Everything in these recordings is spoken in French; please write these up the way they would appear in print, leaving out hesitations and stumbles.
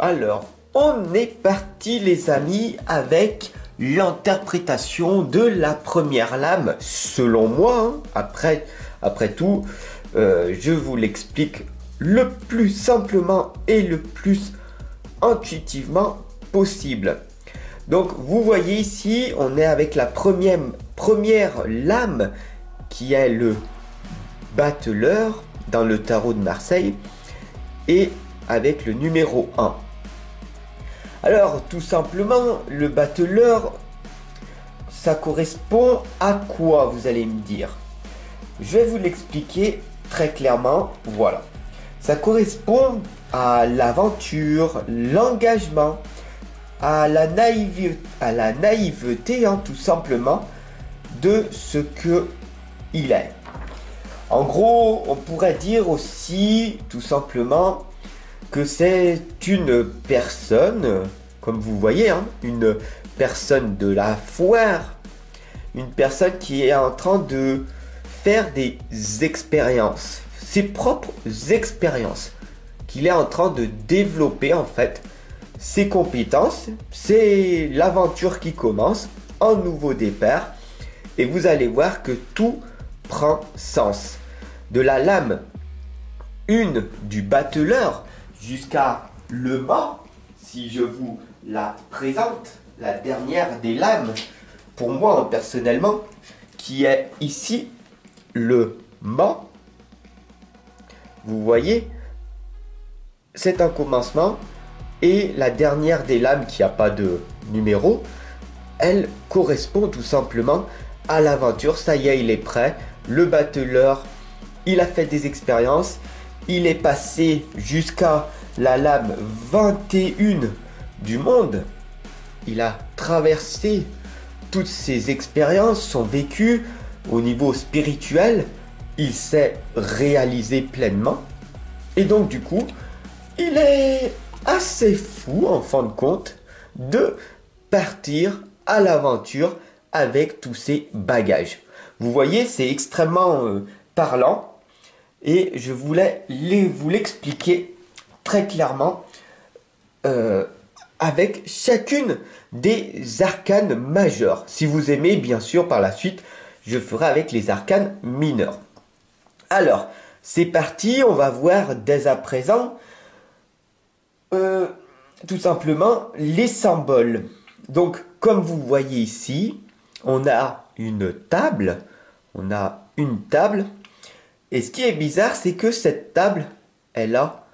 Alors, on est parti les amis avec l'interprétation de la première lame, selon moi, hein. Après tout, je vous l'explique le plus simplement et le plus intuitivement possible. Donc, vous voyez ici, on est avec la première lame qui est le battleur dans le tarot de Marseille et avec le numéro 1. Alors, tout simplement, le battleur, ça correspond à quoi, vous allez me dire? Je vais vous l'expliquer très clairement. Voilà. Ça correspond à l'aventure, l'engagement, à la naïveté, hein, tout simplement, de ce que il est. En gros, on pourrait dire aussi, tout simplement, que c'est une personne, comme vous voyez, hein, une personne de la foire, une personne qui est en train de faire des expériences, ses propres expériences, qu'il est en train de développer en fait ses compétences. C'est l'aventure qui commence, un nouveau départ, et vous allez voir que tout prend sens. De la lame 1 du battleur jusqu'à le mât, si je vous la présente, la dernière des lames, pour moi personnellement, qui est ici le mât. Vous voyez, c'est un commencement, et la dernière des lames qui n'a pas de numéro, elle correspond tout simplement à l'aventure. Ça y est, il est prêt, le battleur, il a fait des expériences, il est passé jusqu'à la lame 21 du monde, il a traversé toutes ces expériences, son vécu au niveau spirituel, il s'est réalisé pleinement, et donc du coup, il est assez fou en fin de compte de partir à l'aventure avec tous ces bagages. Vous voyez, c'est extrêmement parlant, et je voulais vous l'expliquer très clairement avec chacune des arcanes majeures. Si vous aimez, bien sûr, par la suite, je ferai avec les arcanes mineurs. Alors, c'est parti, on va voir dès à présent tout simplement les symboles. Donc, comme vous voyez ici, on a une table, et ce qui est bizarre, c'est que cette table, elle a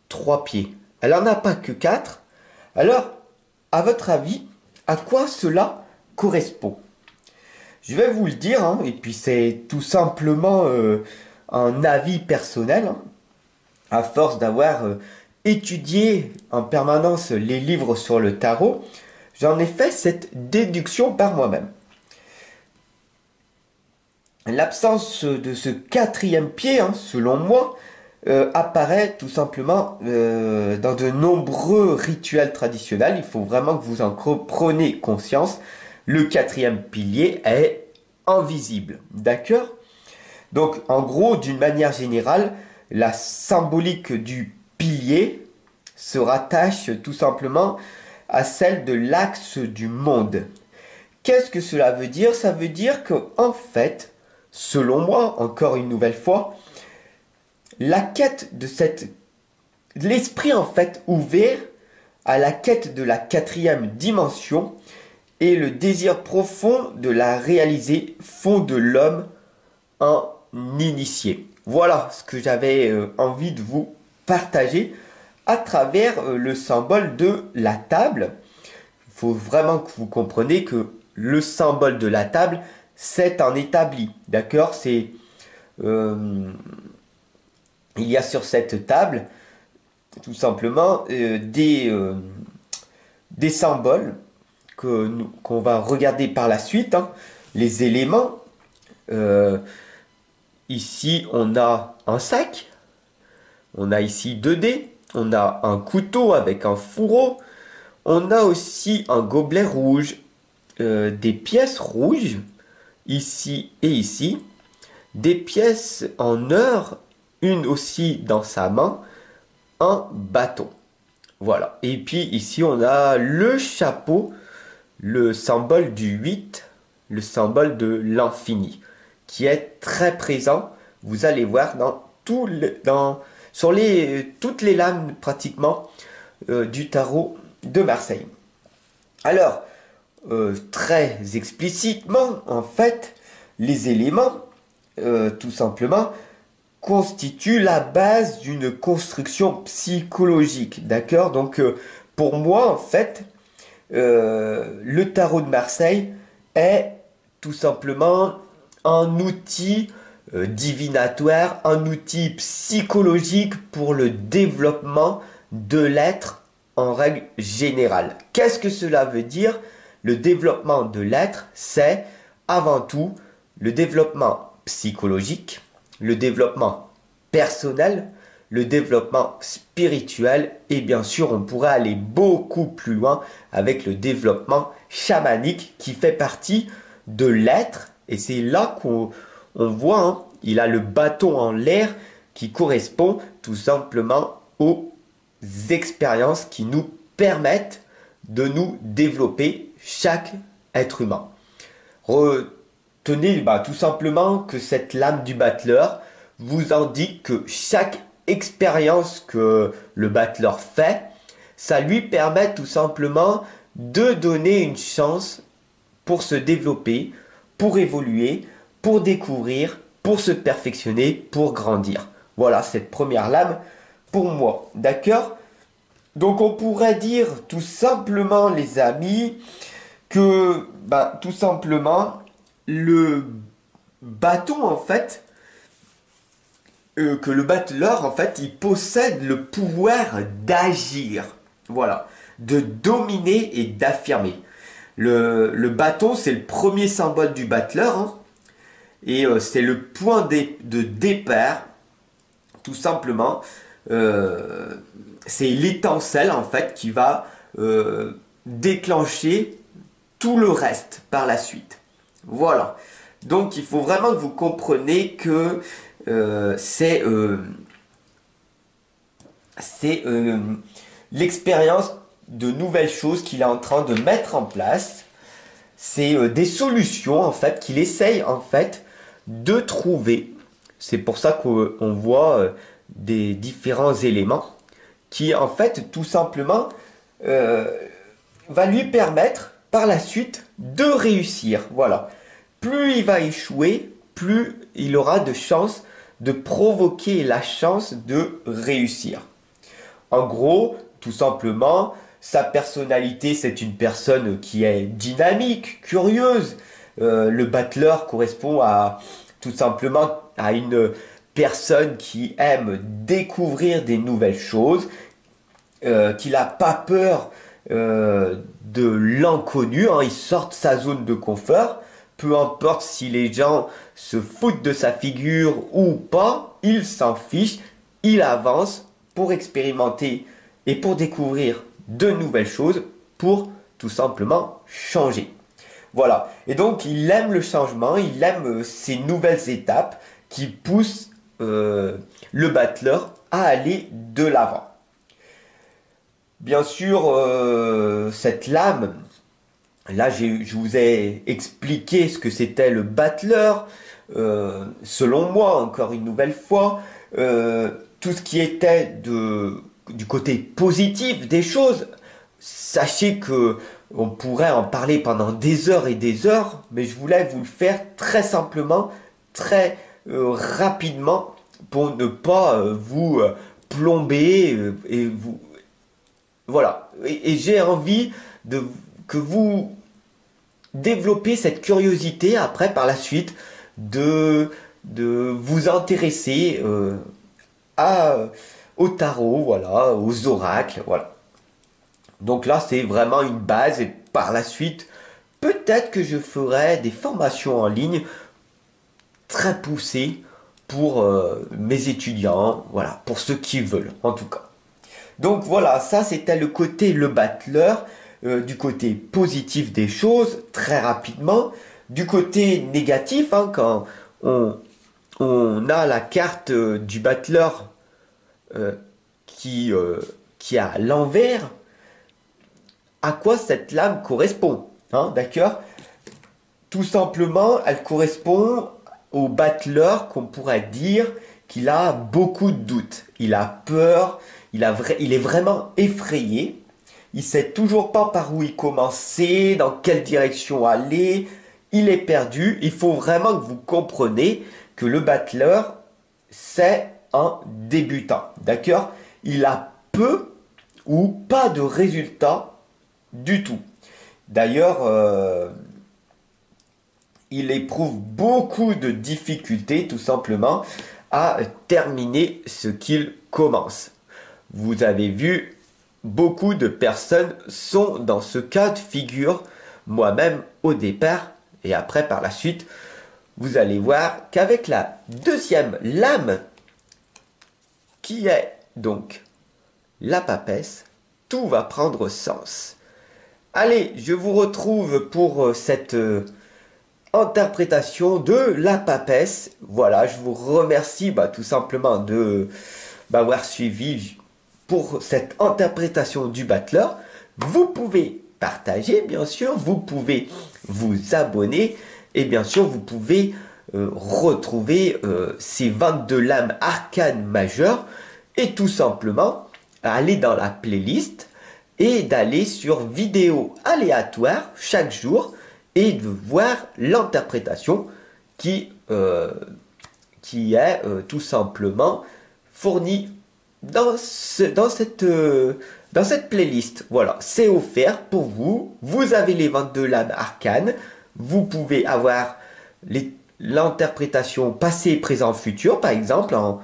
3 pieds. Elle n'en a pas que 4. Alors, à votre avis, à quoi cela correspond? Je vais vous le dire, hein, et puis c'est tout simplement un avis personnel, hein, à force d'avoir étudié en permanence les livres sur le tarot, j'en ai fait cette déduction par moi-même. L'absence de ce 4e pied, hein, selon moi, apparaît tout simplement dans de nombreux rituels traditionnels. Il faut vraiment que vous en preniez conscience. Le 4e pilier est invisible, d'accord? Donc, en gros, d'une manière générale, la symbolique du pilier se rattache tout simplement à celle de l'axe du monde. Qu'est-ce que cela veut dire? Ça veut dire que, en fait, selon moi, encore une nouvelle fois, la quête de l'esprit en fait ouvert à la quête de la 4e dimension et le désir profond de la réaliser font de l'homme un initié. Voilà ce que j'avais envie de vous partager à travers le symbole de la table. Il faut vraiment que vous compreniez que le symbole de la table, c'est un établi, d'accord? C'est il y a sur cette table tout simplement des symboles qu'on va regarder par la suite, hein, les éléments. Ici, on a un sac, on a ici 2 dés, on a un couteau avec un fourreau, on a aussi un gobelet rouge, des pièces rouges, ici et ici, des pièces en or, une aussi dans sa main, un bâton. Voilà. Et puis ici, on a le chapeau, le symbole du 8, le symbole de l'infini, qui est très présent. Vous allez voir sur toutes les lames pratiquement du tarot de Marseille. Alors, très explicitement, en fait, les éléments, tout simplement, constituent la base d'une construction psychologique. D'accord? Donc, pour moi, en fait, le tarot de Marseille est tout simplement un outil divinatoire, un outil psychologique pour le développement de l'être en règle générale. Qu'est-ce que cela veut dire? Le développement de l'être, c'est avant tout le développement psychologique, le développement personnel, le développement spirituel et bien sûr on pourrait aller beaucoup plus loin avec le développement chamanique qui fait partie de l'être et c'est là qu'on voit, hein, il a le bâton en l'air qui correspond tout simplement aux expériences qui nous permettent de nous développer chaque être humain. Retenez tout simplement que cette lame du battleur vous indique que chaque expérience que le battleur fait, ça lui permet tout simplement de donner une chance pour se développer, pour évoluer, pour découvrir, pour se perfectionner, pour grandir. Voilà cette première lame pour moi. D'accord? Donc on pourrait dire tout simplement les amis que tout simplement le bâton en fait que le battleur en fait il possède le pouvoir d'agir, voilà, de dominer et d'affirmer. Le bâton c'est le premier symbole du battleur, hein, et c'est le point de départ tout simplement. C'est l'étincelle en fait qui va déclencher tout le reste par la suite. Voilà. Donc il faut vraiment que vous compreniez que c'est l'expérience de nouvelles choses qu'il est en train de mettre en place. C'est des solutions en fait qu'il essaye en fait de trouver. C'est pour ça qu'on voit des différents éléments qui en fait tout simplement va lui permettre par la suite de réussir. Voilà. Plus il va échouer, plus il aura de chances de provoquer la chance de réussir. En gros, tout simplement, sa personnalité, c'est une personne qui est dynamique, curieuse. Le battleur correspond à tout simplement à une personne qui aime découvrir des nouvelles choses, qui n'a pas peur de l'inconnu, hein. Il sort de sa zone de confort. Peu importe si les gens se foutent de sa figure ou pas, il s'en fiche, il avance pour expérimenter et pour découvrir de nouvelles choses, pour tout simplement changer. Voilà. Et donc il aime le changement, il aime ces nouvelles étapes qui poussent le battleur à aller de l'avant. Bien sûr, cette lame, là je vous ai expliqué ce que c'était le battleur. Selon moi, encore une nouvelle fois, tout ce qui était du côté positif des choses, sachez que on pourrait en parler pendant des heures et des heures, mais je voulais vous le faire très simplement, très rapidement, pour ne pas vous plomber et vous... Voilà. Et j'ai envie que vous développez cette curiosité après, par la suite, de vous intéresser au tarot, voilà, aux oracles, voilà. Donc là, c'est vraiment une base et par la suite, peut-être que je ferai des formations en ligne très poussées pour mes étudiants, voilà, pour ceux qui veulent, en tout cas. Donc voilà, ça c'était le côté le battleur, du côté positif des choses, très rapidement. Du côté négatif, hein, quand on a la carte du battleur qui qui est à l'envers, à quoi cette lame correspond, hein, d'accord? Tout simplement, elle correspond au battleur qu'on pourrait dire qu'il a beaucoup de doutes. Il a peur, il est vraiment effrayé. Il sait toujours pas par où il commencer, dans quelle direction aller. Il est perdu. Il faut vraiment que vous compreniez que le battleur, c'est un débutant. D'accord? Il a peu ou pas de résultats du tout. D'ailleurs, il éprouve beaucoup de difficultés tout simplement à terminer ce qu'il commence. Vous avez vu, beaucoup de personnes sont dans ce cas de figure, moi-même au départ, et après par la suite, vous allez voir qu'avec la deuxième lame, qui est donc la papesse, tout va prendre sens. Allez, je vous retrouve pour cette interprétation de la papesse. Voilà, je vous remercie tout simplement de m'avoir suivi pour cette interprétation du battleur. Vous pouvez partager, bien sûr, vous pouvez vous abonner et bien sûr, vous pouvez retrouver ces 22 lames arcanes majeures et tout simplement aller dans la playlist et d'aller sur vidéo aléatoire chaque jour et de voir l'interprétation qui est tout simplement fournie dans cette playlist. Voilà, c'est offert pour vous. Vous avez les 22 lames arcanes. Vous pouvez avoir l'interprétation passé, présent, futur, par exemple, en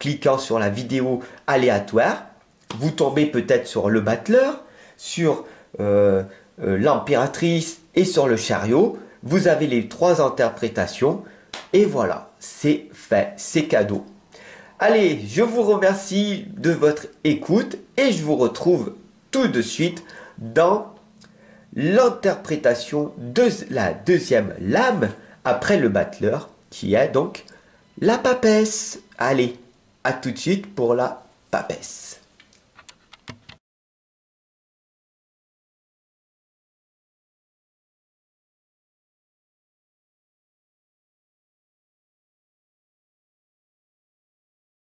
cliquant sur la vidéo aléatoire. Vous tombez peut-être sur le battleur, sur l'impératrice et sur le chariot. Vous avez les 3 interprétations. Et voilà, c'est fait, c'est cadeau. Allez, je vous remercie de votre écoute et je vous retrouve tout de suite dans l'interprétation de la deuxième lame après le battleur qui est donc la papesse. Allez, à tout de suite pour la papesse.